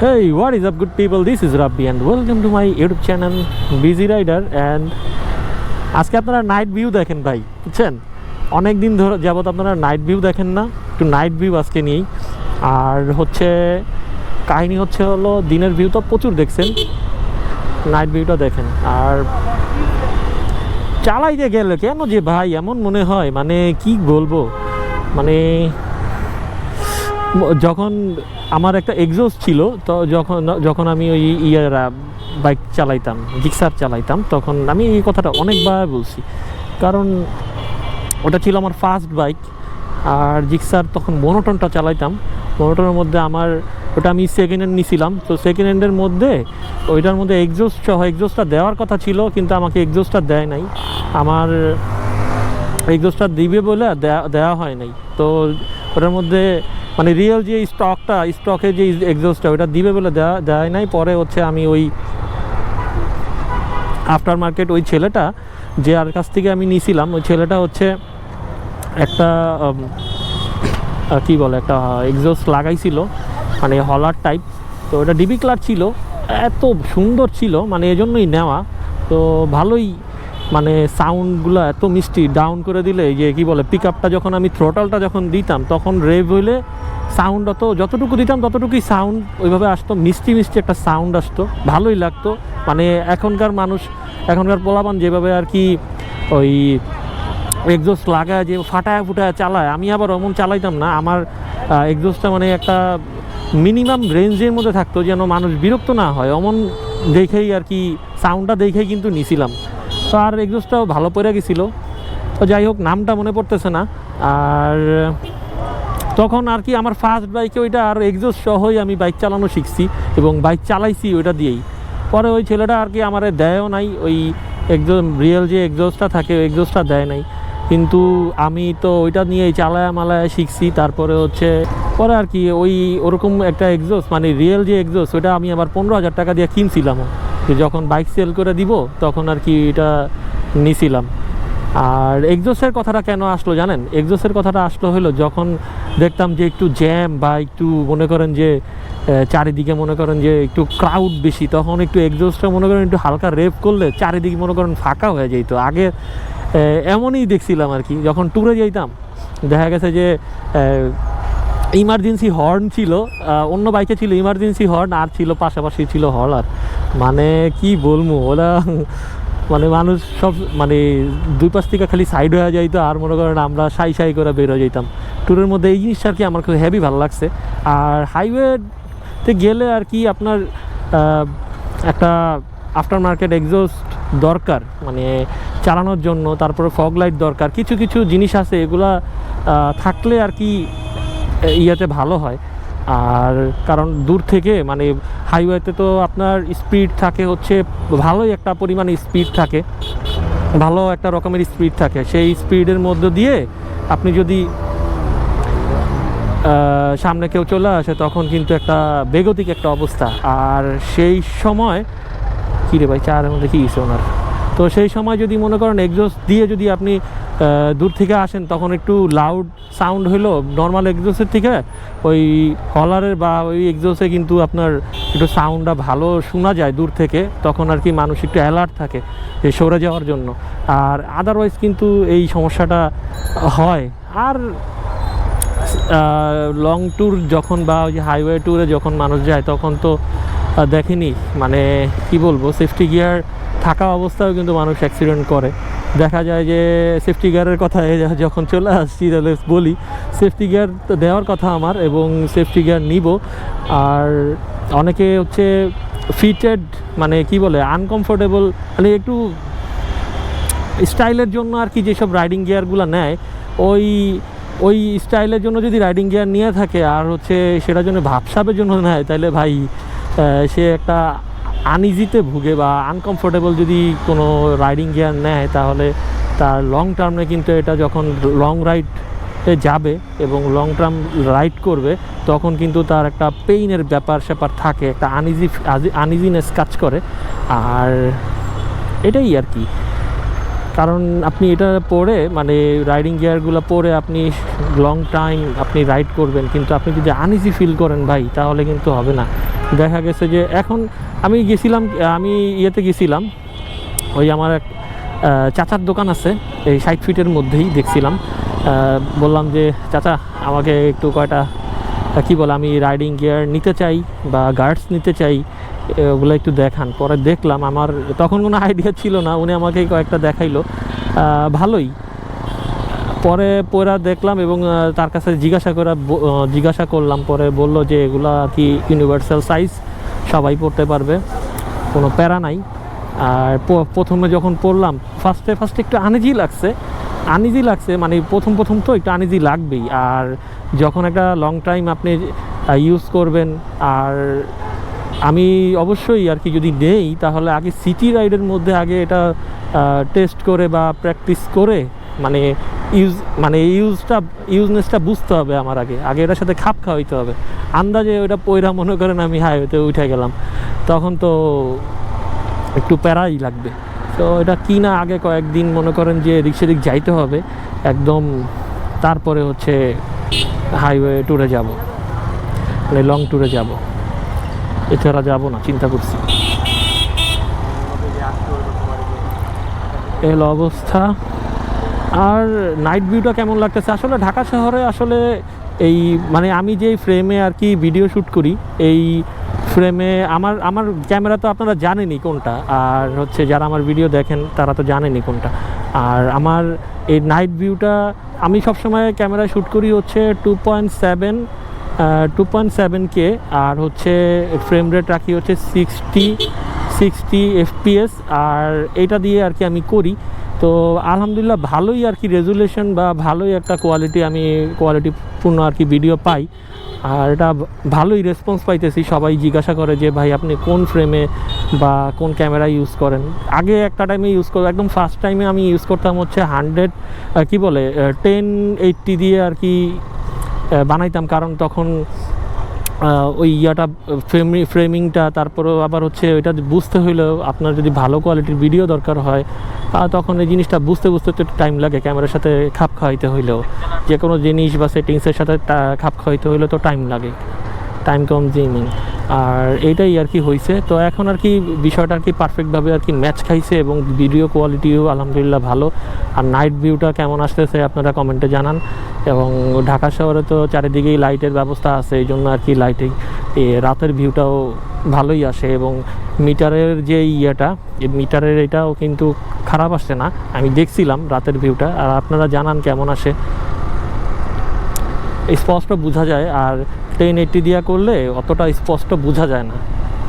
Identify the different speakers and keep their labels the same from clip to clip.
Speaker 1: Hey, what is up good people? This is Rabbi and welcome to my YouTube channel Busy Rider and আজকে আপনারা night view দেখেন ভাই, বুঝছেন? অনেক দিন ধরে যাবত আপনারা নাইট ভিউ দেখেন না, একটু নাইট ভিউ আজকে নিয়েই। আর হচ্ছে কাহিনী হলো দিনের ভিউ তো প্রচুর দেখছেন, নাইট ভিউটা দেখেন। আর চালাইতে গেলে কেন যে ভাই এমন মনে হয়, মানে কি বলবো, মানে যখন আমার একটা এক্সস্ট ছিল তো যখন আমি ওই বাইক চালাইতাম, জিক্সার চালাইতাম, তখন আমি এই কথাটা অনেকবার বলছি, কারণ ওটা ছিল আমার ফার্স্ট বাইক। আর জিক্সার তখন মনোটনটা চালাইতাম, মনোটনের মধ্যে আমার ওটা আমি সেকেন্ড হ্যান্ড নিয়েছিলাম, তো সেকেন্ড হ্যান্ডের মধ্যে ওইটার মধ্যে এক্সস্টটা দেওয়ার কথা ছিল, কিন্তু আমাকে এক্সস্টটা দেয় নাই। আমার এক্সস্টটা দিবে বলে দেওয়া হয় নাই। তো ওটার মধ্যে মানে রিয়েল যে স্টকে যে এক্সস্টটা ওটা দিবে বলে দেয় নাই। পরে হচ্ছে আমি ওই আফটার মার্কেট ওই ছেলেটা যে আর কাছ থেকে আমি নিয়েছিলাম, ওই ছেলেটা হচ্ছে একটা কি বলে একটা এক্সস্ট লাগাইছিল, মানে হলার টাইপ। তো ওটা ডিবি ক্লার ছিল, এত সুন্দর ছিল, মানে এজন্যই নেওয়া। তো ভালোই, মানে সাউন্ডগুলো এত মিষ্টি, ডাউন করে দিলে যে কি বলে পিক আপটা যখন আমি থ্রোটলটা যখন দিতাম তখন রেভ হইলে সাউন্ড যতটুকু দিতাম ততটুকুই সাউন্ড ওইভাবে আসতো, মিষ্টি একটা সাউন্ড আসতো, ভালোই লাগতো। মানে এখনকার পোলাপান যেভাবে আর কি ওই এক্সস্ট লাগায় যে ফাটায় চালায়, আমি আবার অমন চালাইতাম না। আমার এক্সস্টটা মানে একটা মিনিমাম রেঞ্জের মধ্যে থাকতো, যেন মানুষ বিরক্ত না হয়, অমন দেখেই আর কি সাউন্ডটা দেখেই কিন্তু নিছিলাম। তো আর এক্সস্টটাও ভালো পড়ে গেছিলো। তো যাই হোক, নামটা মনে পড়তেছে না। আর তখন আর কি আমার ফার্স্ট বাইকে ওইটা আর এক্সস্ট সহই আমি বাইক চালানো শিখছি এবং বাইক চালাইছি ওইটা দিয়েই। পরে ওই ছেলেটা আর কি আমার দেয়ও নাই, ওই একদম রিয়েল যে এক্সস্টটা থাকে ওই এক্সস্টটা দেয় নাই, কিন্তু আমি তো ওইটা নিয়েই মালায় শিখছি। তারপরে হচ্ছে পরে আর কি ওরকম একটা এক্সস্ট, মানে রিয়েল যে এক্সস্ট ওইটা আমি আবার 15,000 টাকা দিয়ে কিনছিলামও, যে যখন বাইক সেল করে দিব তখন আর কি এটা নিছিলাম। আর এক্সস্টের কথাটা কেন আসলো জানেন? এক্সস্টের কথাটা আসলো হলো যখন দেখতাম যে একটু জ্যাম বা একটু মনে করেন যে চারিদিকে মনে করেন যে একটু ক্রাউড বেশি, তখন একটু এক্সস্টটা মনে করেন একটু হালকা রেপ করলে চারিদিকে মনে করেন ফাঁকা হয়ে যেত। আগে এমনই দেখছিলাম আর কি, যখন ট্যুরে যাইতাম দেখা গেছে যে ইমার্জেন্সি হর্ন ছিল, অন্য বাইকে ছিল ইমার্জেন্সি হর্ন, আর ছিল পাশাপাশি ছিল হলার। মানে কি বলবো, ওরা মানে মানুষ সব মানে দুই পাশ থেকে খালি সাইড হয়ে যাইতো, আর মনে করেন আমরা সাই করে বের হয়ে যেতাম ট্যুরের মধ্যে। এই জিনিসটা আর কি আমার খুব হেভি ভালো লাগছে। আর হাইওয়েতে গেলে আর কি আপনার একটা আফটার মার্কেট এক্সস্ট দরকার, মানে চালানোর জন্য। তারপরে ফগ লাইট দরকার, কিছু জিনিস আছে এগুলা থাকলে আর কি ইয়াতে ভালো হয়। আর কারণ দূর থেকে মানে হাইওয়েতে তো আপনার স্পিড থাকে হচ্ছে ভালোই একটা পরিমাণে স্পিড থাকে, ভালো একটা রকমের স্পিড থাকে। সেই স্পিডের মধ্য দিয়ে আপনি যদি সামনে কেউ চলে আসে তখন কিন্তু একটা বেগতিক একটা অবস্থা। আর সেই সময় কী রে ভাই চারের মধ্যে কী গেছে ওনার, তো সেই সময় যদি মনে করেন এক্সস্ট দিয়ে যদি আপনি দূর থেকে আসেন তখন একটু লাউড সাউন্ড হইলো নর্মাল এক্সস্টের থেকে, ওই হলারের বা ওই এক্সস্টে কিন্তু আপনার একটু সাউন্ডটা ভালো শোনা যায় দূর থেকে, তখন আর কি মানুষ একটু অ্যালার্ট থাকে যে সরে যাওয়ার জন্য। আর আদারওয়াইজ কিন্তু এই সমস্যাটা হয়। আর লং ট্যুর যখন বা ওই যে হাইওয়ে ট্যুরে যখন মানুষ যায় তখন তো দেখেনি, মানে কি বলবো, সেফটি গিয়ার থাকা অবস্থায়ও কিন্তু মানুষ অ্যাক্সিডেন্ট করে। দেখা যায় যে সেফটি গিয়ারের কথা যখন চলে আসছি তাহলে বলি, সেফটি গিয়ার তো দেওয়ার কথা আমার, এবং সেফটি গিয়ার নিব। আর অনেকে হচ্ছে ফিটেড, মানে কি বলে আনকমফোর্টেবল, মানে একটু স্টাইলের জন্য আর কি যেসব রাইডিং গিয়ারগুলো নেয়, ওই স্টাইলের জন্য যদি রাইডিং গিয়ার নিয়ে থাকে আর হচ্ছে সেটার জন্য ভাবসাবের জন্য নেয়, তাহলে ভাই সে একটা আনইজিতে ভুগে বা আনকমফোর্টেবল যদি কোনো রাইডিং গিয়ার নেয়, তাহলে তার লং টার্মে কিন্তু এটা যখন লং রাইডে যাবে এবং লং টার্ম রাইড করবে তখন কিন্তু তার একটা পেইনের ব্যাপার থাকে, একটা আনইজিনেস কাজ করে। আর এটাই আর কি, কারণ আপনি এটা পরে মানে রাইডিং গিয়ারগুলো পরে আপনি লং টাইম আপনি রাইড করবেন, কিন্তু আপনি যদি আনইজি ফিল করেন ভাই তাহলে কিন্তু হবে না। দেখা গেছে যে এখন আমি গেছিলাম, আমি ইয়েতে গেছিলাম, ওই আমার এক চাচার দোকান আছে এই 60 ফিটের মধ্যেই, দেখছিলাম। বললাম যে চাচা আমাকে একটু কয়টা কী বলে আমি রাইডিং গিয়ার নিতে চাই বা গার্ডস নিতে চাই, ওগুলো একটু দেখান। পরে দেখলাম, আমার তখন কোনো আইডিয়া ছিল না, উনি আমাকে কয়েকটা দেখাইলো, ভালোই। পরে দেখলাম এবং তার কাছে জিজ্ঞাসা করলাম, পরে বলল যে এগুলো আর কি ইউনিভার্সাল সাইজ, সবাই পড়তে পারবে, কোনো প্যারা নাই। আর প্রথমে যখন পড়লাম ফার্স্টে একটু আনইজি লাগছে, মানে প্রথম তো একটু আনইজি লাগবেই। আর যখন একটা লং টাইম আপনি ইউজ করবেন, আর আমি অবশ্যই আর কি যদি নেই তাহলে আগে সিটি রাইডের মধ্যে আগে এটা টেস্ট করে বা প্র্যাকটিস করে, মানে ইউজনেসটা বুঝতে হবে আমার, আগে এটার সাথে খাপ খাওয়াইতে হবে। আন্দাজে ওটা পয়রা মনে করেন আমি হাইওয়েতে উঠে গেলাম, তখন তো একটু প্যারাই লাগবে। তো এটা কি না আগে কয়েকদিন মনে করেন যে রিক্সা যাইতে হবে একদম, তারপরে হচ্ছে হাইওয়ে ট্যুরে যাব, মানে লং ট্যুরে যাব, এছাড়া যাব না, চিন্তা করছি। এই হলো অবস্থা। আর নাইট ভিউটা কেমন লাগতেছে আসলে ঢাকা শহরে, আসলে এই মানে আমি যেই ফ্রেমে আর কি ভিডিও শ্যুট করি, এই ফ্রেমে আমার ক্যামেরা তো আপনারা জানেনই কোনটা, আর হচ্ছে যারা আমার ভিডিও দেখেন তারা তো জানেনই কোনটা। আর আমার এই নাইট ভিউটা আমি সবসময় ক্যামেরায় শ্যুট করি হচ্ছে 2.7K, আর হচ্ছে ফ্রেম রেট রাখি হচ্ছে 60 FPS, আর এটা দিয়ে আর কি আমি করি। তো আলহামদুলিল্লাহ ভালোই আর কি রেজুলেশন বা ভালোই একটা কোয়ালিটিপূর্ণ আর কি ভিডিও পাই। আর এটা ভালোই রেসপন্স পাইতেছি, সবাই জিজ্ঞাসা করে যে ভাই আপনি কোন ফ্রেমে বা কোন ক্যামেরা ইউজ করেন। আগে একটা টাইমে ইউজ করবো, একদম ফার্স্ট টাইমে আমি ইউজ করতাম হচ্ছে 1080 দিয়ে আর কি বানাইতাম, কারণ তখন ওই ইয়াটা ফ্রেমিংটা, তারপরেও আবার হচ্ছে ওইটা বুঝতে হইলেও আপনার যদি ভালো কোয়ালিটির ভিডিও দরকার হয়, তখন এই জিনিসটা বুঝতে তো টাইম লাগে, ক্যামেরার সাথে খাপ খাওয়াইতে হইলেও, যে কোনো জিনিস বা সেটিংসের সাথে খাপ খাওয়াইতে হইলেও তো টাইম লাগে, টাইম কনজিউমিং। আর এইটাই আর কি হয়েছে। তো এখন আর কি বিষয়টা আর কি পারফেক্টভাবে আর কি ম্যাচ খাইছে, এবং ভিডিও কোয়ালিটিও আলহামদুলিল্লাহ ভালো। আর নাইট ভিউটা কেমন আসতেছে আপনারা কমেন্টে জানান। এবং ঢাকা শহরে তো চারিদিকেই লাইটের ব্যবস্থা আছে, এই জন্য আর কি রাতের ভিউটাও ভালোই আসে। এবং মিটারের যে মিটারের এটাও কিন্তু খারাপ আসছে না, আমি দেখছিলাম রাতের ভিউটা। আর আপনারা জানান কেমন আসে, স্পষ্ট বোঝা যায়। আর 1080 দিয়া করলে অতটা স্পষ্ট বোঝা যায় না,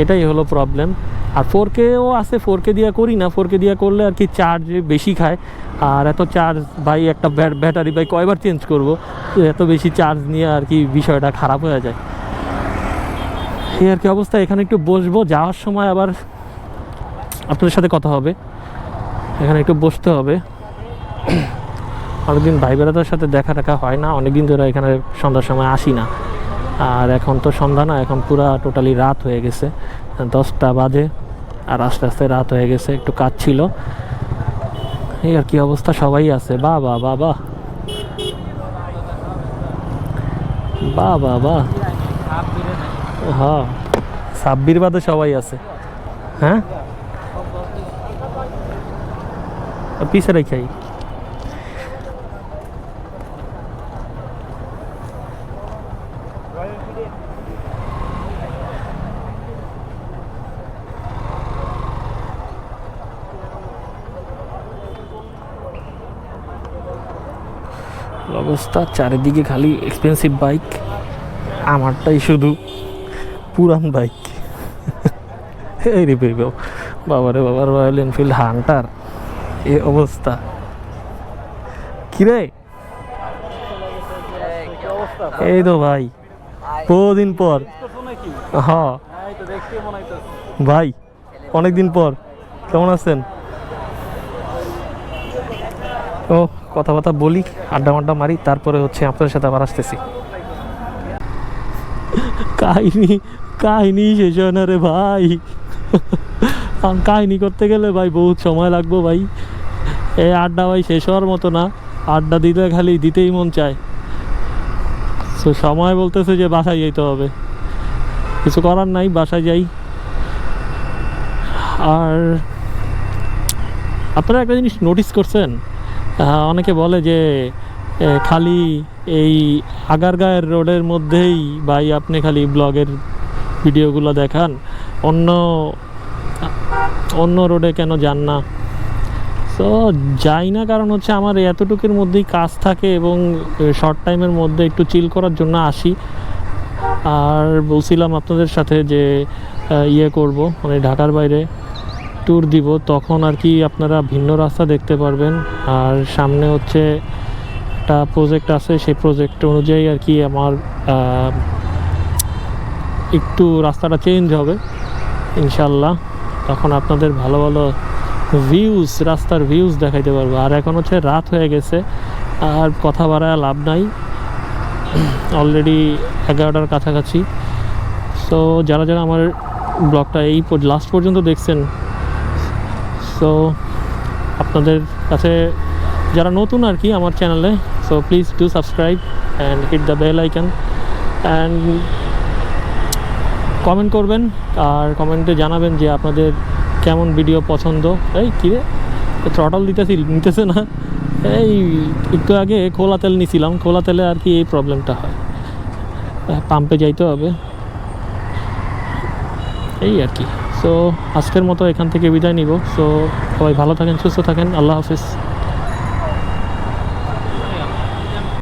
Speaker 1: এটাই হলো প্রবলেম। আর 4Kও আছে, 4K দিয়া করি না, 4K দিয়া করলে আর কি চার্জ বেশি খায়। আর এত চার্জ ভাই, একটা ব্যাটারি ভাই কয়বার চেঞ্জ করব, এত বেশি চার্জ নিয়ে আর কি বিষয়টা খারাপ হয়ে যায়। এই আর কি অবস্থা। এখানে একটু বসবো, যাওয়ার সময় আবার আপনাদের সাথে কথা হবে, এখানে একটু বসতে হবে। অনেকদিন ভাই বেড়াদের সাথে দেখা হয় না, অনেকদিন ধরে এখানে সন্ধ্যার সময় আসি না। আর এখন তো সন্ধ্যা না, এখন পুরা টোটালি রাত হয়ে গেছে, 10টা বাজে, আর আস্তে আস্তে রাত হয়ে গেছে, একটু কাজ ছিল। এই আর কি অবস্থা, সবাই আছে। বাহ হ্যাঁ, সাব্বির বাদে সবাই আছে। হ্যাঁ, পিছে রেখাই অবস্থা। চারিদিকে খালি এক্সপেন্সিভ বাইক, আমারটাই শুধু পুরান বাইক। এই রে বাবারে বাবা, রয়্যাল এনফিল্ড হান্টার, এ অবস্থা। কিরে, এই তো ভাই বহুদিন পর। হ্যাঁ ভাই, অনেকদিন পর, কেমন আছেন? ও কথাবার্তা বলি, আড্ডা মারি, তারপরে হচ্ছে আপনাদের সাথে আবার আসতেছি। কাহিনী শেষ হয় না রে ভাই, কাহিনী করতে গেলে ভাই বহুত সময় লাগবো ভাই। এই আড্ডা ভাই শেষ হওয়ার মতো না, আড্ডা দিতে খালি দিতেই মন চায়। তো সময় বলতেছে যে বাসায় যেতে হবে। কিছু করার নাই, বাসায় যাই। আর আপনারা একটা জিনিস নোটিস করছেন, অনেকে বলে যে খালি এই আগারগাঁয়ের রোডের মধ্যেই ভাই আপনি খালি ব্লগের ভিডিওগুলো দেখান, অন্য অন্য রোডে কেন যান না? তো যাই না, কারণ হচ্ছে আমার এতটুকুর মধ্যেই কাজ থাকে এবং শর্ট টাইমের মধ্যে একটু চিল করার জন্য আসি। আর বলছিলাম আপনাদের সাথে যে ইয়ে করব, মানে ঢাকার বাইরে ট্যুর দিব, তখন আর কি আপনারা ভিন্ন রাস্তা দেখতে পারবেন। আর সামনে হচ্ছে একটা প্রজেক্ট আছে, সেই প্রজেক্ট অনুযায়ী আর কি আমার একটু রাস্তাটা চেঞ্জ হবে ইনশাল্লাহ। তখন আপনাদের ভালো ভালো ভিউজ, রাস্তার ভিউজ দেখাইতে পারবো। আর এখন হচ্ছে রাত হয়ে গেছে, আর কথা বাড়ায় লাভ নাই, অলরেডি 11টার কাছাকাছি। সো যারা যারা আমার ব্লগটা এই লাস্ট পর্যন্ত দেখছেন, সো আপনাদের কাছে যারা নতুন আর কি আমার চ্যানেলে, so please do subscribe and hit the bell icon and comment করবেন। আর কমেন্টে জানাবেন যে আপনাদের কেমন ভিডিও পছন্দ। এই কী রে, থ্রটল নিতেছে না। এই একটু আগে খোলা তেল নিছিলাম, খোলা তেলে আর কি এই প্রবলেমটা হয়, পাম্পে যাইতে হবে, এই আর কি। সো আজকের মতো এখান থেকে বিদায় নিব। সো সবাই ভালো থাকেন, সুস্থ থাকেন, আল্লাহ হাফিজ।